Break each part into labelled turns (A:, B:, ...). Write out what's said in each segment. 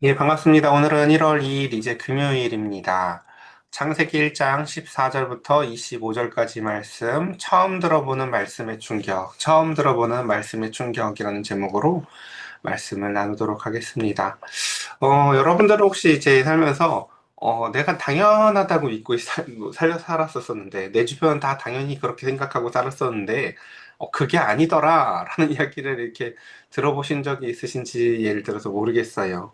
A: 예, 반갑습니다. 오늘은 1월 2일 이제 금요일입니다. 창세기 1장 14절부터 25절까지 말씀, 처음 들어보는 말씀의 충격, 처음 들어보는 말씀의 충격이라는 제목으로 말씀을 나누도록 하겠습니다. 여러분들은 혹시 이제 살면서 내가 당연하다고 믿고 살았었는데, 내 주변은 다 당연히 그렇게 생각하고 살았었는데, 그게 아니더라, 라는 이야기를 이렇게 들어보신 적이 있으신지 예를 들어서 모르겠어요.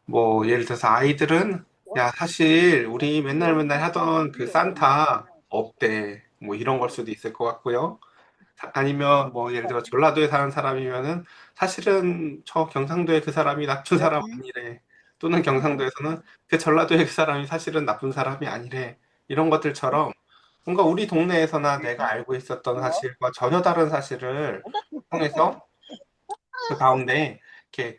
A: 뭐, 예를 들어서 아이들은, 야, 사실, 우리 맨날 맨날 하던 그 산타 없대. 뭐, 이런 걸 수도 있을 것 같고요. 아니면, 뭐, 예를 들어, 전라도에 사는 사람이면은, 사실은 저 경상도에 그 사람이 나쁜 사람 아니래. 또는 경상도에서는 그 전라도에 그 사람이 사실은 나쁜 사람이 아니래. 이런 것들처럼, 뭔가 우리 동네에서나 내가 알고 있었던 사실과 전혀 다른 사실을 통해서 그 가운데 이렇게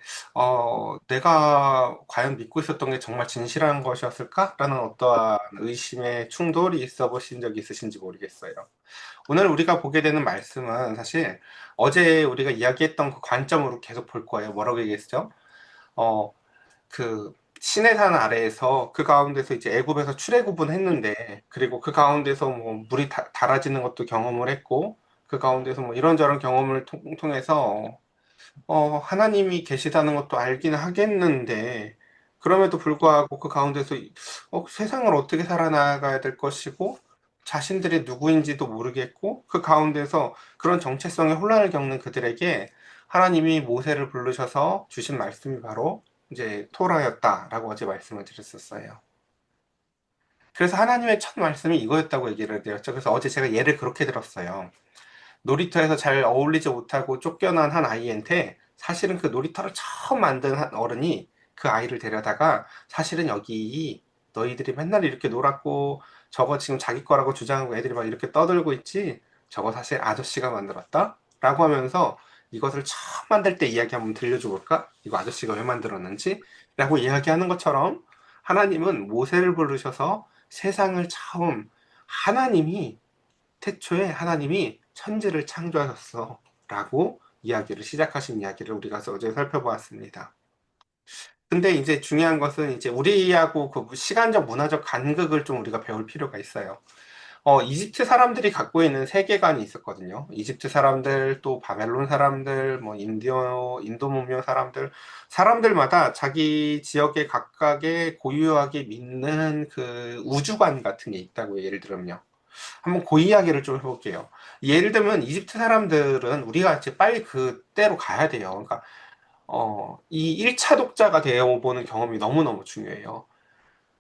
A: 내가 과연 믿고 있었던 게 정말 진실한 것이었을까라는 어떠한 의심의 충돌이 있어 보신 적이 있으신지 모르겠어요. 오늘 우리가 보게 되는 말씀은 사실 어제 우리가 이야기했던 그 관점으로 계속 볼 거예요. 뭐라고 얘기했죠? 어, 그 시내산 아래에서 그 가운데서 이제 애굽에서 출애굽은 했는데, 그리고 그 가운데서 뭐 물이 달아지는 것도 경험을 했고, 그 가운데서 뭐 이런저런 경험을 통해서 하나님이 계시다는 것도 알긴 하겠는데, 그럼에도 불구하고 그 가운데서 세상을 어떻게 살아나가야 될 것이고, 자신들이 누구인지도 모르겠고, 그 가운데서 그런 정체성의 혼란을 겪는 그들에게 하나님이 모세를 부르셔서 주신 말씀이 바로 이제 토라였다라고 어제 말씀을 드렸었어요. 그래서 하나님의 첫 말씀이 이거였다고 얘기를 드렸죠. 그래서 어제 제가 예를 그렇게 들었어요. 놀이터에서 잘 어울리지 못하고 쫓겨난 한 아이한테 사실은 그 놀이터를 처음 만든 한 어른이 그 아이를 데려다가, 사실은 여기 너희들이 맨날 이렇게 놀았고 저거 지금 자기 거라고 주장하고 애들이 막 이렇게 떠들고 있지, 저거 사실 아저씨가 만들었다 라고 하면서 이것을 처음 만들 때 이야기 한번 들려줘 볼까? 이거 아저씨가 왜 만들었는지 라고 이야기하는 것처럼, 하나님은 모세를 부르셔서 세상을 처음, 하나님이 태초에 하나님이 천지를 창조하셨어 라고 이야기를 시작하신 이야기를 우리가 어제 살펴보았습니다. 근데 이제 중요한 것은 이제 우리하고 그 시간적 문화적 간극을 좀 우리가 배울 필요가 있어요. 이집트 사람들이 갖고 있는 세계관이 있었거든요. 이집트 사람들, 또 바벨론 사람들, 뭐 인도 문명 사람들, 사람들마다 자기 지역에 각각의 고유하게 믿는 그 우주관 같은 게 있다고, 예를 들면요. 한번 그 이야기를 좀 해볼게요. 예를 들면 이집트 사람들은 우리가 이제 빨리 그때로 가야 돼요. 그러니까 이 1차 독자가 되어보는 경험이 너무너무 중요해요.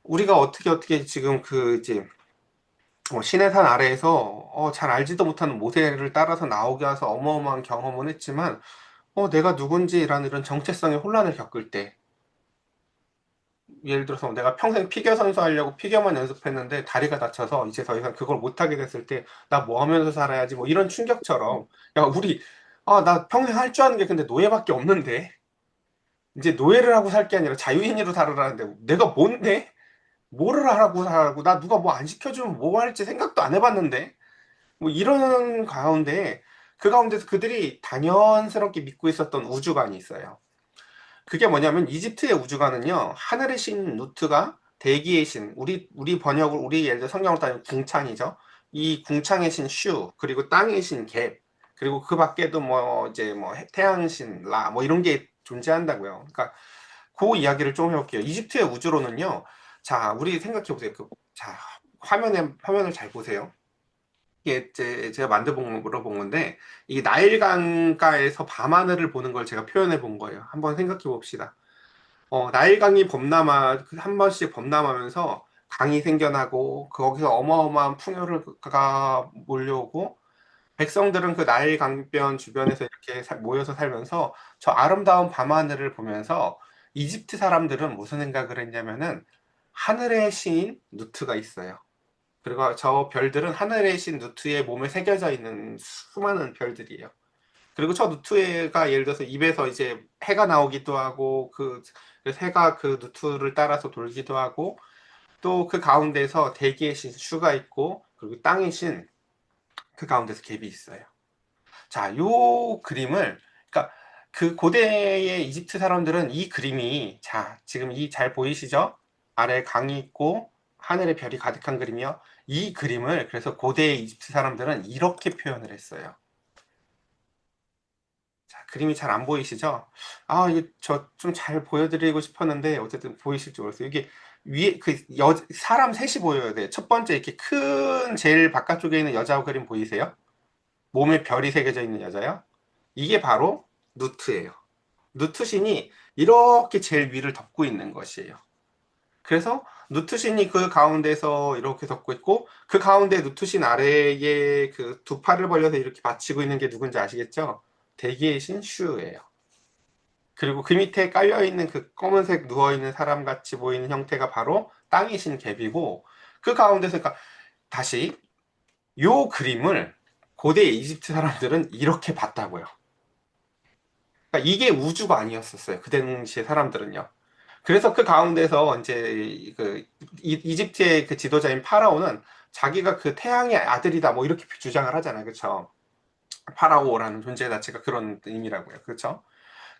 A: 우리가 어떻게 지금 그 이제 시내산 아래에서 잘 알지도 못하는 모세를 따라서 나오게 해서 어마어마한 경험은 했지만, 내가 누군지라는 이런 정체성의 혼란을 겪을 때, 예를 들어서 내가 평생 피겨 선수 하려고 피겨만 연습했는데 다리가 다쳐서 이제 더 이상 그걸 못하게 됐을 때, 나 뭐 하면서 살아야지, 뭐 이런 충격처럼, 야, 나 평생 할 줄 아는 게 근데 노예밖에 없는데, 이제 노예를 하고 살 게 아니라 자유인으로 살으라는데, 내가 뭔데? 뭐를 하라고 살고, 나 누가 뭐 안 시켜주면 뭐 할지 생각도 안 해봤는데, 뭐 이런 가운데, 그 가운데서 그들이 당연스럽게 믿고 있었던 우주관이 있어요. 그게 뭐냐면, 이집트의 우주관은요, 하늘의 신 누트가 대기의 신, 우리 번역을, 우리 예를 들어 성경을 따지면 궁창이죠. 이 궁창의 신 슈, 그리고 땅의 신 갭, 그리고 그 밖에도 뭐 이제 뭐 태양신 라, 뭐 이런 게 존재한다고요. 그러니까 그 이야기를 좀 해볼게요. 이집트의 우주로는요, 자, 우리 생각해 보세요. 자, 화면을 잘 보세요. 이게 제가 물어본 건데, 이 나일 강가에서 밤하늘을 보는 걸 제가 표현해 본 거예요. 한번 생각해 봅시다. 나일강이 한 번씩 범람하면서 강이 생겨나고, 거기서 어마어마한 풍요가 몰려오고, 백성들은 그 나일 강변 주변에서 이렇게 모여서 살면서 저 아름다운 밤하늘을 보면서, 이집트 사람들은 무슨 생각을 했냐면은, 하늘의 신인 누트가 있어요. 그리고 저 별들은 하늘의 신 누트의 몸에 새겨져 있는 수많은 별들이에요. 그리고 저 누트가 예를 들어서 입에서 이제 해가 나오기도 하고, 그래서 해가 그 누트를 따라서 돌기도 하고, 또 그 가운데서 대기의 신 슈가 있고, 그리고 땅의 신 그 가운데서 갭이 있어요. 자, 요 그림을, 그러니까 그 고대의 이집트 사람들은 이 그림이, 자, 지금 이 잘 보이시죠? 아래 강이 있고 하늘에 별이 가득한 그림이요. 이 그림을 그래서 고대의 이집트 사람들은 이렇게 표현을 했어요. 자, 그림이 잘 안 보이시죠? 아, 이거 저 좀 잘 보여드리고 싶었는데 어쨌든 보이실지 모르겠어요. 이게 위에 사람 셋이 보여야 돼. 첫 번째 이렇게 큰 제일 바깥쪽에 있는 여자 그림 보이세요? 몸에 별이 새겨져 있는 여자요? 이게 바로 누트예요. 누트신이 이렇게 제일 위를 덮고 있는 것이에요. 그래서 누트신이 그 가운데서 이렇게 덮고 있고 그 가운데 누트신 아래에 그 두 팔을 벌려서 이렇게 받치고 있는 게 누군지 아시겠죠? 대기의 신 슈예요. 그리고 그 밑에 깔려있는 그 검은색 누워있는 사람 같이 보이는 형태가 바로 땅의 신 갭이고 그 가운데서 그러니까 다시 요 그림을 고대 이집트 사람들은 이렇게 봤다고요. 그러니까 이게 우주가 아니었었어요. 그 당시에 사람들은요. 그래서 그 가운데서 이제 그 이집트의 그 지도자인 파라오는 자기가 그 태양의 아들이다 뭐 이렇게 주장을 하잖아요. 그렇죠? 파라오라는 존재 자체가 그런 의미라고요. 그렇죠?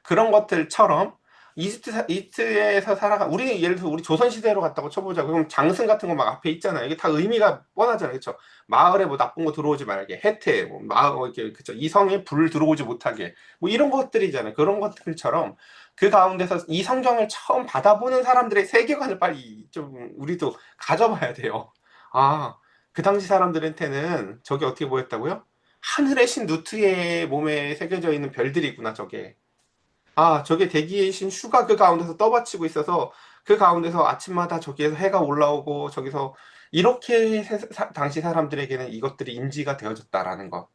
A: 그런 것들처럼 이집트에서 살아가 우리 예를 들어 우리 조선 시대로 갔다고 쳐보자. 그럼 장승 같은 거 막 앞에 있잖아요. 이게 다 의미가 뻔하잖아요. 그렇죠? 마을에 뭐 나쁜 거 들어오지 말게, 해태, 뭐 마을 이렇게 그렇죠? 이성에 불 들어오지 못하게 뭐 이런 것들이잖아요. 그런 것들처럼 그 가운데서 이 성경을 처음 받아보는 사람들의 세계관을 빨리 좀 우리도 가져봐야 돼요. 아, 그 당시 사람들한테는 저게 어떻게 보였다고요? 하늘의 신 누트의 몸에 새겨져 있는 별들이구나, 저게. 아, 저게 대기의 신 슈가 그 가운데서 떠받치고 있어서 그 가운데서 아침마다 저기에서 해가 올라오고 저기서 이렇게 당시 사람들에게는 이것들이 인지가 되어졌다라는 거.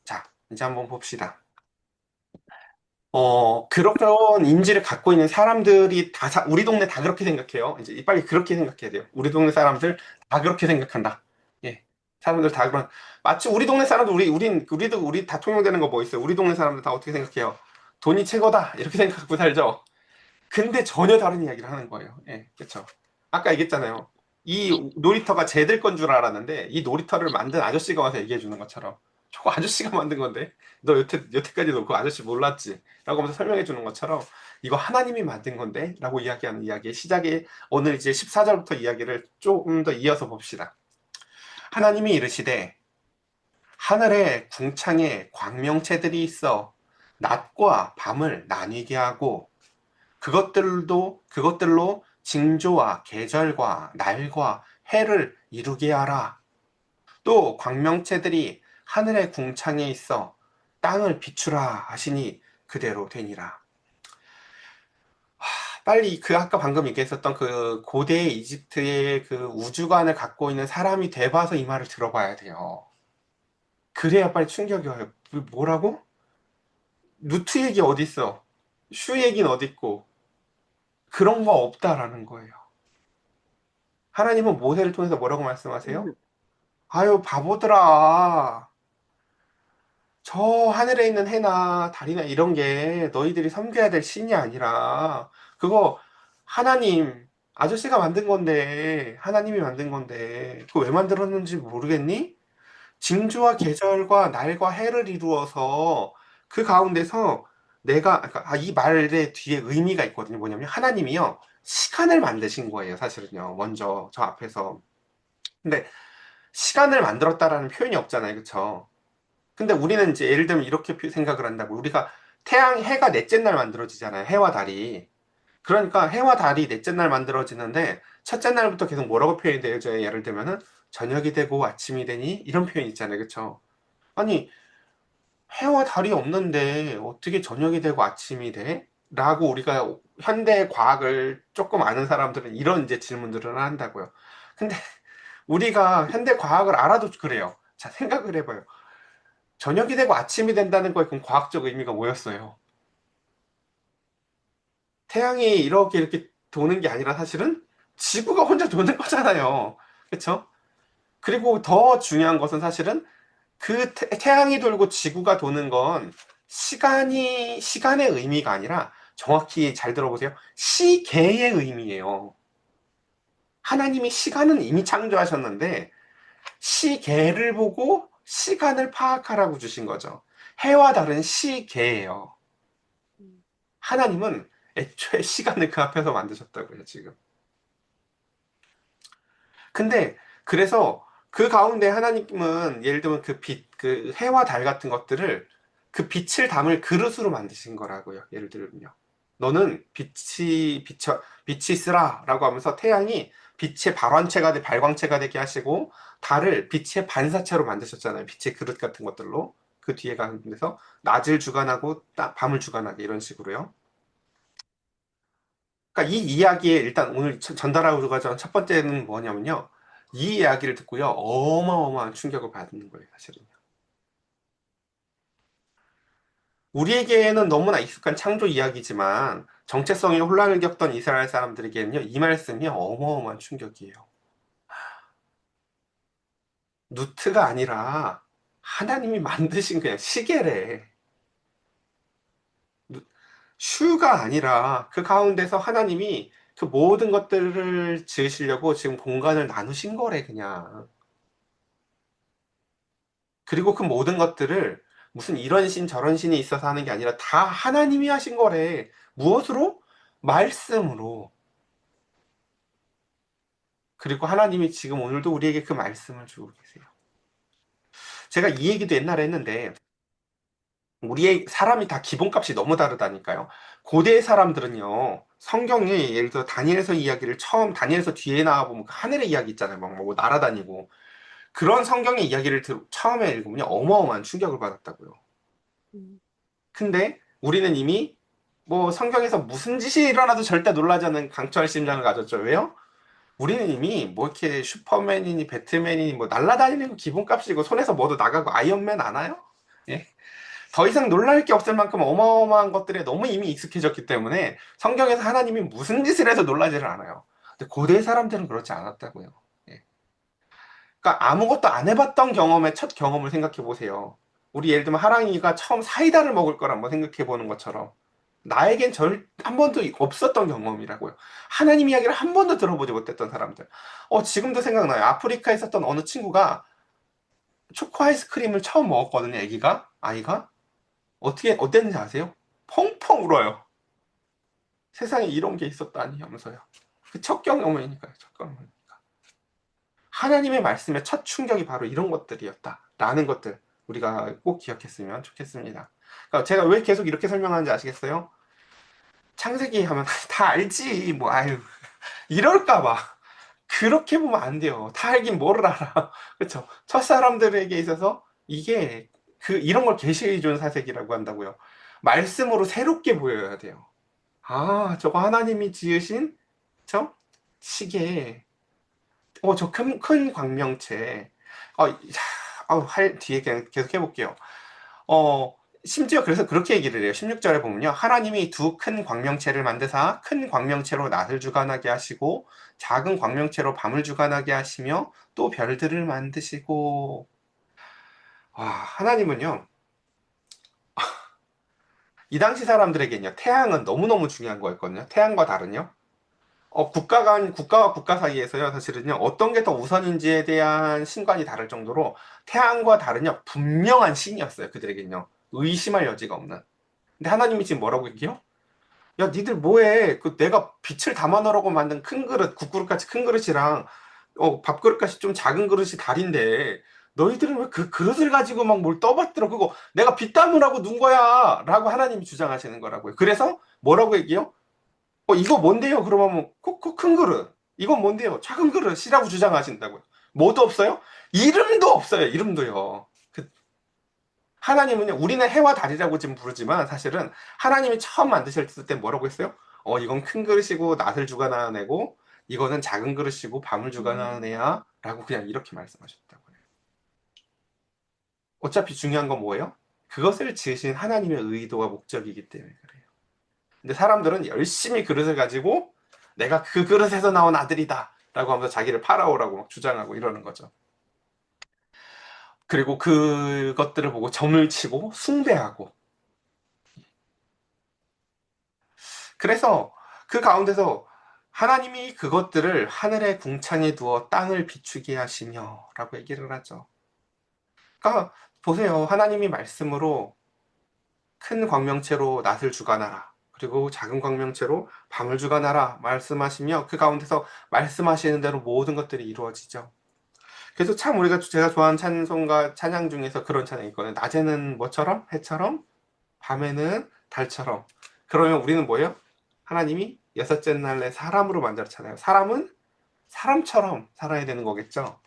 A: 자, 이제 한번 봅시다. 그런 인지를 갖고 있는 사람들이 우리 동네 다 그렇게 생각해요. 이제 빨리 그렇게 생각해야 돼요. 우리 동네 사람들 다 그렇게 생각한다. 예. 사람들 다 그런, 마치 우리 동네 사람들, 우리 다 통용되는 거 뭐 있어요? 우리 동네 사람들 다 어떻게 생각해요? 돈이 최고다. 이렇게 생각하고 살죠. 근데 전혀 다른 이야기를 하는 거예요. 예, 그렇죠. 아까 얘기했잖아요. 이 놀이터가 쟤들 건 줄 알았는데 이 놀이터를 만든 아저씨가 와서 얘기해 주는 것처럼 저거 아저씨가 만든 건데 너 여태까지 너 그 아저씨 몰랐지? 라고 하면서 설명해 주는 것처럼 이거 하나님이 만든 건데? 라고 이야기하는 이야기의 시작에 오늘 이제 14절부터 이야기를 조금 더 이어서 봅시다. 하나님이 이르시되 하늘에 궁창에 광명체들이 있어 낮과 밤을 나뉘게 하고 그것들로 징조와 계절과 날과 해를 이루게 하라. 또 광명체들이 하늘의 궁창에 있어 땅을 비추라 하시니 그대로 되니라. 빨리 그 아까 방금 얘기했었던 그 고대 이집트의 그 우주관을 갖고 있는 사람이 돼봐서 이 말을 들어봐야 돼요. 그래야 빨리 충격이 와요. 뭐라고? 루트 얘기 어디 있어? 슈 얘기는 어디 있고? 그런 거 없다라는 거예요. 하나님은 모세를 통해서 뭐라고 말씀하세요? 아유, 바보들아. 저 하늘에 있는 해나 달이나 이런 게 너희들이 섬겨야 될 신이 아니라, 그거 하나님, 아저씨가 만든 건데, 하나님이 만든 건데, 그거 왜 만들었는지 모르겠니? 징조와 계절과 날과 해를 이루어서 그 가운데서 이 말의 뒤에 의미가 있거든요. 뭐냐면, 하나님이요, 시간을 만드신 거예요, 사실은요. 먼저, 저 앞에서. 근데, 시간을 만들었다라는 표현이 없잖아요. 그쵸? 근데 우리는 이제 예를 들면 이렇게 생각을 한다고. 우리가 해가 넷째 날 만들어지잖아요. 해와 달이. 그러니까 해와 달이 넷째 날 만들어지는데 첫째 날부터 계속 뭐라고 표현이 되어져요? 예를 들면은 저녁이 되고 아침이 되니 이런 표현이 있잖아요. 그쵸? 아니, 해와 달이 없는데 어떻게 저녁이 되고 아침이 돼? 라고 우리가 현대 과학을 조금 아는 사람들은 이런 이제 질문들을 한다고요. 근데 우리가 현대 과학을 알아도 그래요. 자, 생각을 해봐요. 저녁이 되고 아침이 된다는 거에 그럼 과학적 의미가 뭐였어요? 태양이 이렇게 도는 게 아니라 사실은 지구가 혼자 도는 거잖아요. 그쵸? 그리고 더 중요한 것은 사실은 그 태양이 돌고 지구가 도는 건 시간의 의미가 아니라 정확히 잘 들어보세요. 시계의 의미예요. 하나님이 시간은 이미 창조하셨는데 시계를 보고 시간을 파악하라고 주신 거죠. 해와 달은 시계예요. 하나님은 애초에 시간을 그 앞에서 만드셨다고요, 지금. 근데 그래서 그 가운데 하나님은 예를 들면 그 빛, 그 해와 달 같은 것들을 그 빛을 담을 그릇으로 만드신 거라고요. 예를 들면요. 너는 빛이 있으라라고 하면서 태양이 빛의 발환체가 발광체가 되게 하시고 달을 빛의 반사체로 만드셨잖아요. 빛의 그릇 같은 것들로. 그 뒤에 가는 데서 낮을 주관하고 밤을 주관하게 이런 식으로요. 그러니까 이 이야기에 일단 오늘 전달하고 가져온 첫 번째는 뭐냐면요. 이 이야기를 듣고요. 어마어마한 충격을 받는 거예요, 사실은요. 우리에게는 너무나 익숙한 창조 이야기지만 정체성의 혼란을 겪던 이스라엘 사람들에게는요, 이 말씀이 어마어마한 충격이에요. 누트가 아니라 하나님이 만드신 그냥 시계래. 누- 슈가 아니라 그 가운데서 하나님이 그 모든 것들을 지으시려고 지금 공간을 나누신 거래, 그냥. 그리고 그 모든 것들을 무슨 이런 신 저런 신이 있어서 하는 게 아니라 다 하나님이 하신 거래. 무엇으로? 말씀으로. 그리고 하나님이 지금 오늘도 우리에게 그 말씀을 주고 계세요. 제가 이 얘기도 옛날에 했는데 우리의 사람이 다 기본값이 너무 다르다니까요. 고대 사람들은요. 성경에 예를 들어 다니엘서 이야기를 처음 다니엘서 뒤에 나와 보면 그 하늘의 이야기 있잖아요. 뭐 날아다니고 그런 성경의 이야기를 처음에 읽으면 어마어마한 충격을 받았다고요.
B: 음,
A: 근데 우리는 이미 뭐 성경에서 무슨 짓이 일어나도 절대 놀라지 않는 강철 심장을 가졌죠. 왜요? 우리는 이미 뭐 이렇게 슈퍼맨이니 배트맨이니 뭐 날아다니는 거 기본값이고 손에서 뭐도 나가고 아이언맨 아나요? 예? 더 이상 놀랄 게 없을 만큼 어마어마한 것들에 너무 이미 익숙해졌기 때문에 성경에서 하나님이 무슨 짓을 해서 놀라지를 않아요. 근데 고대 사람들은 그렇지 않았다고요. 예. 그러니까 아무것도 안 해봤던 경험의 첫 경험을 생각해 보세요. 우리 예를 들면 하랑이가 처음 사이다를 먹을 걸 한번 생각해 보는 것처럼 나에겐 한 번도 없었던 경험이라고요. 하나님 이야기를 한 번도 들어보지 못했던 사람들. 지금도 생각나요. 아프리카에 있었던 어느 친구가 초코 아이스크림을 처음 먹었거든요. 아이가. 어땠는지 아세요? 펑펑 울어요. 세상에 이런 게 있었다니 하면서요. 그 첫 경험이니까요. 첫 경험. 하나님의 말씀의 첫 충격이 바로 이런 것들이었다라는 것들 우리가 꼭 기억했으면 좋겠습니다. 그러니까 제가 왜 계속 이렇게 설명하는지 아시겠어요? 창세기 하면 다 알지. 뭐 아유 이럴까 봐. 그렇게 보면 안 돼요. 다 알긴 뭐를 알아. 그렇죠? 첫 사람들에게 있어서 이게 이런 걸 계시해 준 사색이라고 한다고요. 말씀으로 새롭게 보여야 돼요. 아, 저거 하나님이 지으신 저 시계. 저 큰 광명체. 뒤에 그냥 계속 해볼게요. 어, 심지어 그래서 그렇게 얘기를 해요. 16절에 보면요. 하나님이 두 큰 광명체를 만드사 큰 광명체로 낮을 주관하게 하시고 작은 광명체로 밤을 주관하게 하시며 또 별들을 만드시고 와, 하나님은요. 이 당시 사람들에게는요. 태양은 너무너무 중요한 거였거든요. 태양과 달은요. 국가와 국가 사이에서요, 사실은요, 어떤 게 더 우선인지에 대한 신관이 다를 정도로 태양과 달은요, 분명한 신이었어요, 그들에게는요. 의심할 여지가 없는. 근데 하나님이 지금 뭐라고 얘기해요? 야, 니들 뭐해? 내가 빛을 담아 놓으라고 만든 큰 그릇, 국그릇같이 큰 그릇이랑, 밥그릇같이 좀 작은 그릇이 달인데, 너희들은 왜 그 그릇을 가지고 막 뭘 떠받들어? 그거 내가 빛 담으라고 눈 거야! 라고 하나님이 주장하시는 거라고요. 그래서 뭐라고 얘기해요? 이거 뭔데요? 그러면 뭐, 큰 그릇. 이건 뭔데요? 작은 그릇이라고 주장하신다고요. 뭐도 없어요? 이름도 없어요. 이름도요. 하나님은요, 우리는 해와 달이라고 지금 부르지만 사실은 하나님이 처음 만드셨을 때 뭐라고 했어요? 이건 큰 그릇이고 낫을 주관하는 애고 이거는 작은 그릇이고 밤을 주관하는
B: 음,
A: 애야 라고 그냥 이렇게 말씀하셨다고요. 어차피 중요한 건 뭐예요? 그것을 지으신 하나님의 의도와 목적이기 때문에 그래요. 근데 사람들은 열심히 그릇을 가지고 내가 그 그릇에서 나온 아들이다 라고 하면서 자기를 파라오라고 막 주장하고 이러는 거죠. 그리고 그것들을 보고 점을 치고 숭배하고 그래서 그 가운데서 하나님이 그것들을 하늘의 궁창에 두어 땅을 비추게 하시며 라고 얘기를 하죠. 그러니까 보세요. 하나님이 말씀으로 큰 광명체로 낫을 주관하라. 그리고 작은 광명체로 밤을 주관하라 말씀하시며 그 가운데서 말씀하시는 대로 모든 것들이 이루어지죠. 그래서 참 우리가 제가 좋아하는 찬송가 찬양 중에서 그런 찬양이 있거든요. 낮에는 뭐처럼? 해처럼, 밤에는 달처럼. 그러면 우리는 뭐예요? 하나님이 여섯째 날에 사람으로 만들었잖아요. 사람은 사람처럼 살아야 되는 거겠죠.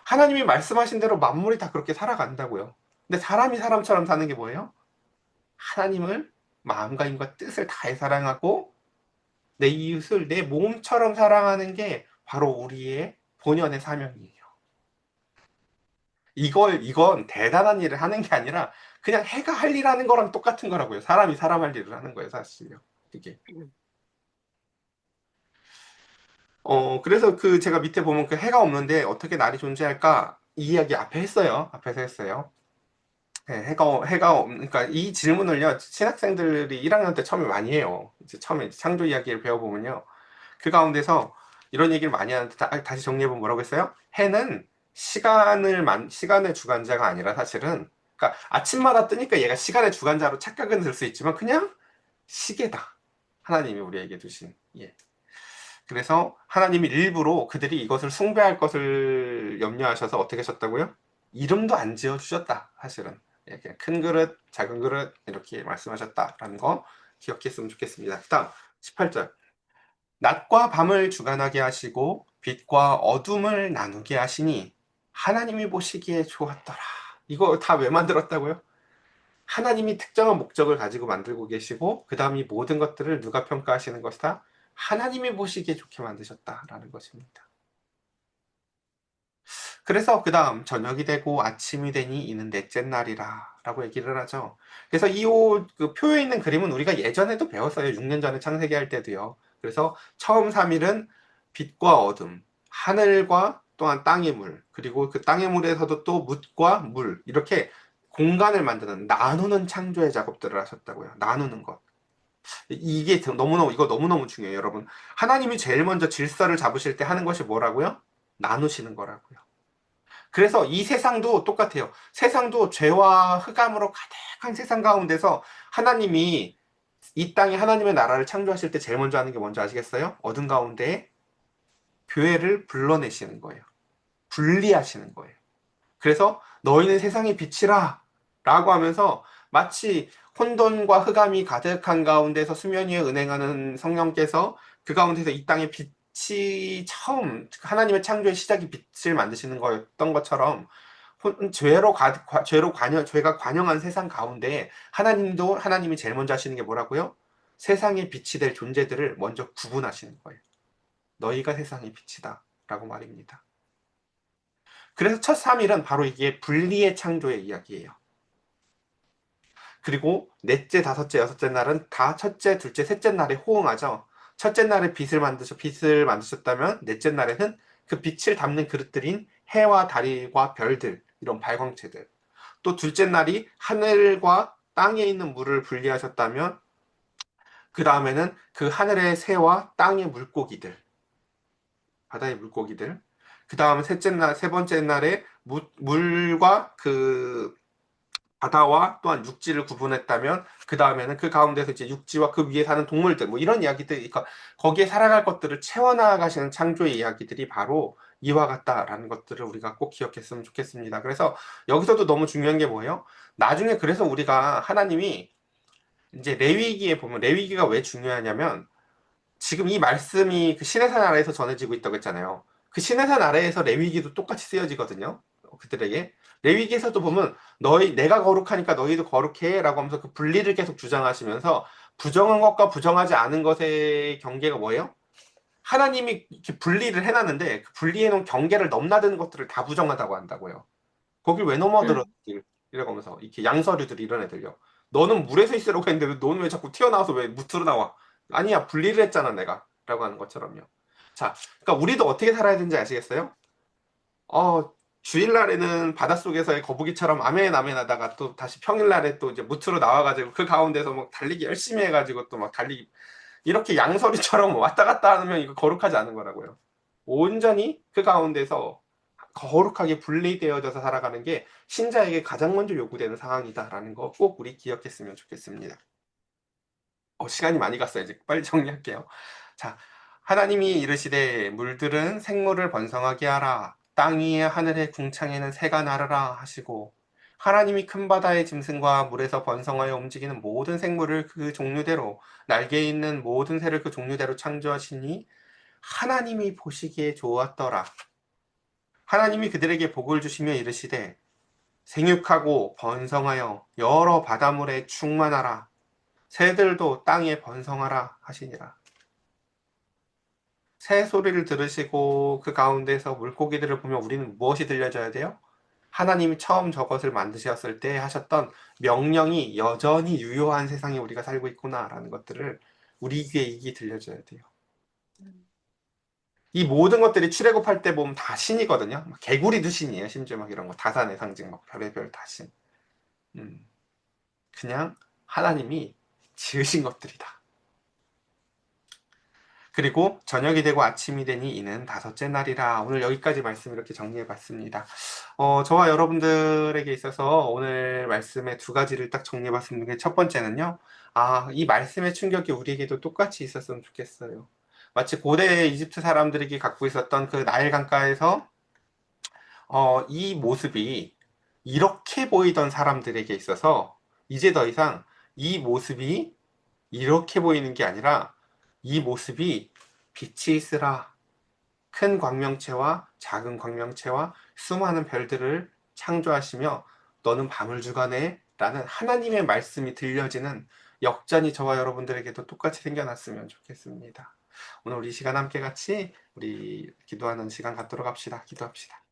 A: 하나님이 말씀하신 대로 만물이 다 그렇게 살아간다고요. 근데 사람이 사람처럼 사는 게 뭐예요? 하나님을 마음과 힘과 뜻을 다해 사랑하고 내 이웃을 내 몸처럼 사랑하는 게 바로 우리의 본연의 사명이에요. 이건 대단한 일을 하는 게 아니라 그냥 해가 할 일 하는 거랑 똑같은 거라고요. 사람이 사람 할 일을 하는 거예요, 사실요. 이게. 그래서 제가 밑에 보면 그 해가 없는데 어떻게 날이 존재할까? 이 이야기 앞에 했어요. 앞에서 했어요. 네, 그러니까 이 질문을요, 신학생들이 1학년 때 처음에 많이 해요. 이제 처음에 창조 이야기를 배워보면요. 그 가운데서 이런 얘기를 많이 하는데, 다시 정리해보면 뭐라고 했어요? 해는 시간의 주관자가 아니라 사실은, 그러니까 아침마다 뜨니까 얘가 시간의 주관자로 착각은 들 수 있지만, 그냥 시계다. 하나님이 우리에게 두신. 예. 그래서 하나님이 일부러 그들이 이것을 숭배할 것을 염려하셔서 어떻게 하셨다고요? 이름도 안 지어주셨다, 사실은. 예, 그냥 큰 그릇, 작은 그릇, 이렇게 말씀하셨다라는 거 기억했으면 좋겠습니다. 그 다음, 18절. 낮과 밤을 주관하게 하시고, 빛과 어둠을 나누게 하시니, 하나님이 보시기에 좋았더라. 이거 다 왜 만들었다고요? 하나님이 특정한 목적을 가지고 만들고 계시고, 그 다음 이 모든 것들을 누가 평가하시는 것이다? 하나님이 보시기에 좋게 만드셨다라는 것입니다. 그래서 그 다음 저녁이 되고 아침이 되니 이는 넷째 날이라 라고 얘기를 하죠. 그래서 그 표에 있는 그림은 우리가 예전에도 배웠어요. 6년 전에 창세기 할 때도요. 그래서 처음 3일은 빛과 어둠, 하늘과 또한 땅의 물, 그리고 그 땅의 물에서도 또 묻과 물, 이렇게 공간을 만드는, 나누는 창조의 작업들을 하셨다고요. 나누는 것. 이거 너무너무 중요해요, 여러분. 하나님이 제일 먼저 질서를 잡으실 때 하는 것이 뭐라고요? 나누시는 거라고요. 그래서 이 세상도 똑같아요. 세상도 죄와 흑암으로 가득한 세상 가운데서 하나님이 이 땅에 하나님의 나라를 창조하실 때 제일 먼저 하는 게 뭔지 아시겠어요? 어둠 가운데 교회를 불러내시는 거예요. 분리하시는 거예요. 그래서 너희는 세상의 빛이라 라고 하면서 마치 혼돈과 흑암이 가득한 가운데서 수면 위에 은행하는 성령께서 그 가운데서 이 땅의 빛이 처음 하나님의 창조의 시작이 빛을 만드시는 거였던 것처럼 죄가 관영한 세상 가운데 하나님이 제일 먼저 하시는 게 뭐라고요? 세상의 빛이 될 존재들을 먼저 구분하시는 거예요. 너희가 세상의 빛이다 라고 말입니다. 그래서 첫 3일은 바로 이게 분리의 창조의 이야기예요. 그리고 넷째, 다섯째, 여섯째 날은 다 첫째, 둘째, 셋째 날에 호응하죠. 첫째 날에 빛을 만드셨다면 넷째 날에는 그 빛을 담는 그릇들인 해와 달과 별들, 이런 발광체들. 또 둘째 날이 하늘과 땅에 있는 물을 분리하셨다면 그 다음에는 그 하늘의 새와 땅의 물고기들, 바다의 물고기들. 그 다음에 세 번째 날에 물과 그 바다와 또한 육지를 구분했다면 그 다음에는 그 가운데서 이제 육지와 그 위에 사는 동물들 뭐 이런 이야기들, 그러니까 거기에 살아갈 것들을 채워나가시는 창조의 이야기들이 바로 이와 같다라는 것들을 우리가 꼭 기억했으면 좋겠습니다. 그래서 여기서도 너무 중요한 게 뭐예요? 나중에 그래서 우리가 하나님이 이제 레위기에 보면, 레위기가 왜 중요하냐면 지금 이 말씀이 그 시내산 아래에서 전해지고 있다고 했잖아요. 그 시내산 아래에서 레위기도 똑같이 쓰여지거든요. 그들에게. 레위기에서도 보면 내가 거룩하니까 너희도 거룩해라고 하면서 그 분리를 계속 주장하시면서 부정한 것과 부정하지 않은 것의 경계가 뭐예요? 하나님이 이렇게 분리를 해놨는데 그 분리해놓은 경계를 넘나드는 것들을 다 부정하다고 한다고요. 거길 왜 넘어들었지? 이라고 하면서 이렇게 양서류들이 이런 애들요. 너는 물에서 있으라고 했는데 너는 왜 자꾸 튀어나와서 왜 무트로 나와? 아니야, 분리를 했잖아 내가 라고 하는 것처럼요. 자, 그러니까 우리도 어떻게 살아야 되는지 아시겠어요? 어, 주일날에는 바닷속에서의 거북이처럼 아멘 아멘 하다가 또 다시 평일날에 또 이제 무트로 나와가지고 그 가운데서 막 달리기 열심히 해가지고 또 막 달리기, 이렇게 양서류처럼 왔다 갔다 하면 이거 거룩하지 않은 거라고요. 온전히 그 가운데서 거룩하게 분리되어져서 살아가는 게 신자에게 가장 먼저 요구되는 상황이다라는 거 꼭 우리 기억했으면 좋겠습니다. 시간이 많이 갔어요. 이제 빨리 정리할게요. 자, 하나님이 이르시되 물들은 생물을 번성하게 하라. 땅 위에 하늘의 궁창에는 새가 나르라 하시고 하나님이 큰 바다의 짐승과 물에서 번성하여 움직이는 모든 생물을 그 종류대로 날개 있는 모든 새를 그 종류대로 창조하시니 하나님이 보시기에 좋았더라. 하나님이 그들에게 복을 주시며 이르시되 생육하고 번성하여 여러 바다물에 충만하라. 새들도 땅에 번성하라 하시니라. 새 소리를 들으시고 그 가운데서 물고기들을 보면 우리는 무엇이 들려져야 돼요? 하나님이 처음 저것을 만드셨을 때 하셨던 명령이 여전히 유효한 세상에 우리가 살고 있구나라는 것들을 우리 귀에 이게 들려줘야 돼요. 이 모든 것들이 출애굽할 때 보면 다 신이거든요. 막 개구리도 신이에요. 심지어 막 이런 거 다산의 상징, 막 별의별 다 신. 음, 그냥 하나님이 지으신 것들이다. 그리고 저녁이 되고 아침이 되니 이는 다섯째 날이라. 오늘 여기까지 말씀 이렇게 정리해 봤습니다. 저와 여러분들에게 있어서 오늘 말씀의 두 가지를 딱 정리해 봤습니다. 첫 번째는요. 이 말씀의 충격이 우리에게도 똑같이 있었으면 좋겠어요. 마치 고대 이집트 사람들에게 갖고 있었던 그 나일 강가에서 이 모습이 이렇게 보이던 사람들에게 있어서 이제 더 이상 이 모습이 이렇게 보이는 게 아니라 이 모습이 빛이 있으라. 큰 광명체와 작은 광명체와 수많은 별들을 창조하시며 너는 밤을 주관해 라는 하나님의 말씀이 들려지는 역전이 저와 여러분들에게도 똑같이 생겨났으면 좋겠습니다. 오늘 우리 시간 함께 같이 우리 기도하는 시간 갖도록 합시다. 기도합시다.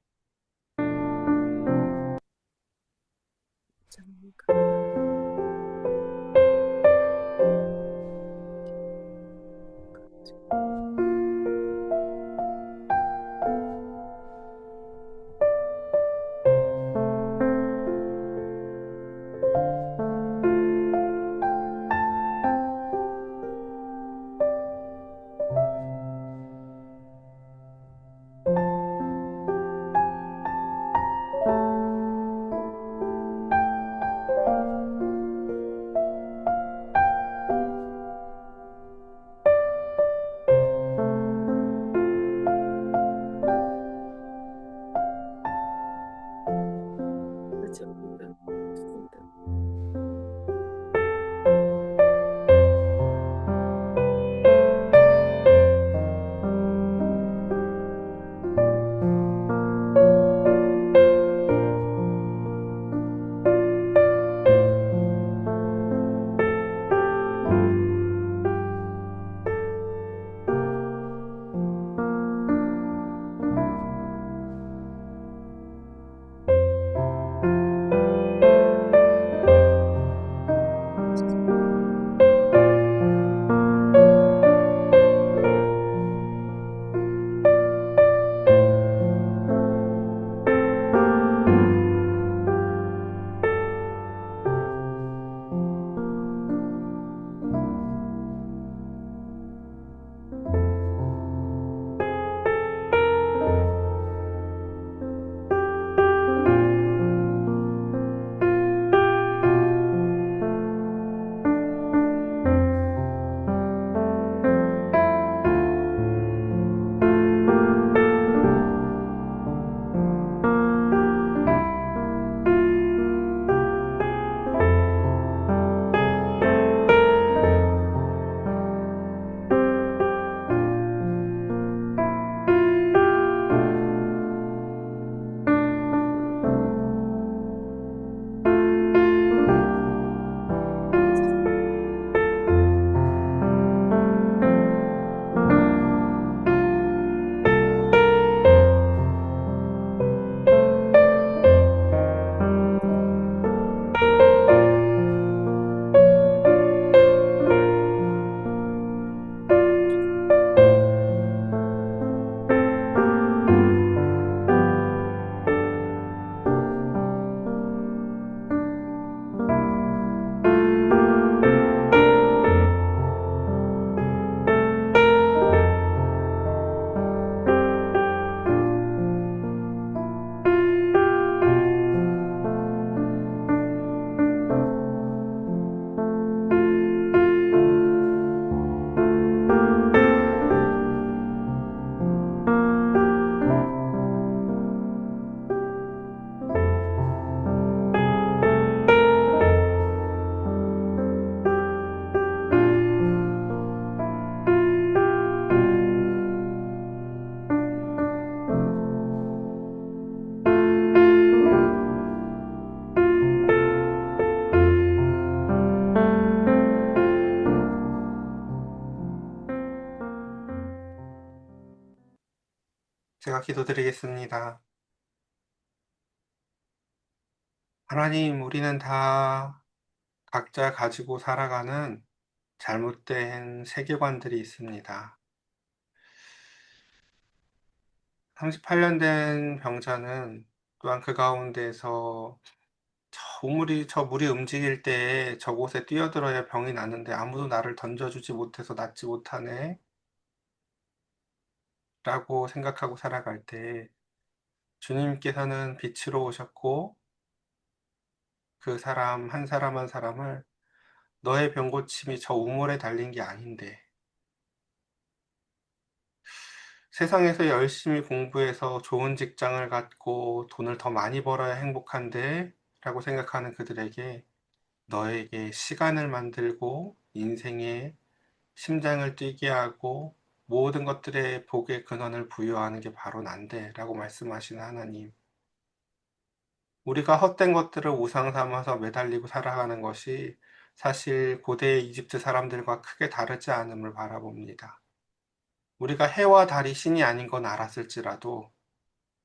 A: 제가 기도드리겠습니다. 하나님, 우리는 다 각자 가지고 살아가는 잘못된 세계관들이 있습니다. 38년 된 병자는 또한 그 가운데서 저 물이 움직일 때 저곳에 뛰어들어야 병이 나는데 아무도 나를 던져주지 못해서 낫지 못하네 라고 생각하고 살아갈 때 주님께서는 빛으로 오셨고 그 사람 한 사람 한 사람을 너의 병 고침이 저 우물에 달린 게 아닌데 세상에서 열심히 공부해서 좋은 직장을 갖고 돈을 더 많이 벌어야 행복한데 라고 생각하는 그들에게 너에게 시간을 만들고 인생에 심장을 뛰게 하고 모든 것들의 복의 근원을 부여하는 게 바로 난데 라고 말씀하시는 하나님. 우리가 헛된 것들을 우상 삼아서 매달리고 살아가는 것이 사실 고대 이집트 사람들과 크게 다르지 않음을 바라봅니다. 우리가 해와 달이 신이 아닌 건 알았을지라도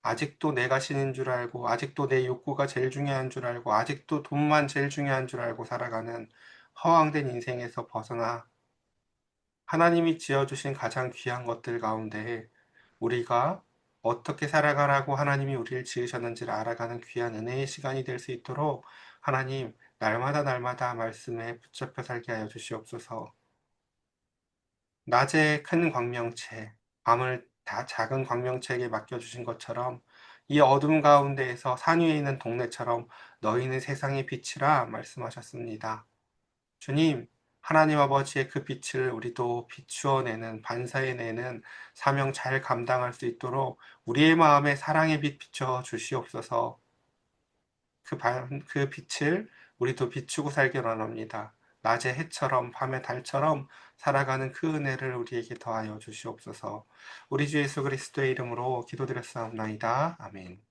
A: 아직도 내가 신인 줄 알고 아직도 내 욕구가 제일 중요한 줄 알고 아직도 돈만 제일 중요한 줄 알고 살아가는 허황된 인생에서 벗어나 하나님이 지어주신 가장 귀한 것들 가운데 우리가 어떻게 살아가라고 하나님이 우리를 지으셨는지를 알아가는 귀한 은혜의 시간이 될 수 있도록 하나님 날마다 날마다 말씀에 붙잡혀 살게 하여 주시옵소서. 낮에 큰 광명체, 밤을 다 작은 광명체에게 맡겨주신 것처럼 이 어둠 가운데에서 산 위에 있는 동네처럼 너희는 세상의 빛이라 말씀하셨습니다. 주님, 하나님 아버지의 그 빛을 우리도 비추어내는, 반사해내는 사명 잘 감당할 수 있도록 우리의 마음에 사랑의 빛 비춰 주시옵소서. 그 빛을 우리도 비추고 살기 원합니다. 낮의 해처럼 밤의 달처럼 살아가는 그 은혜를 우리에게 더하여 주시옵소서. 우리 주 예수 그리스도의 이름으로 기도드렸사옵나이다. 아멘.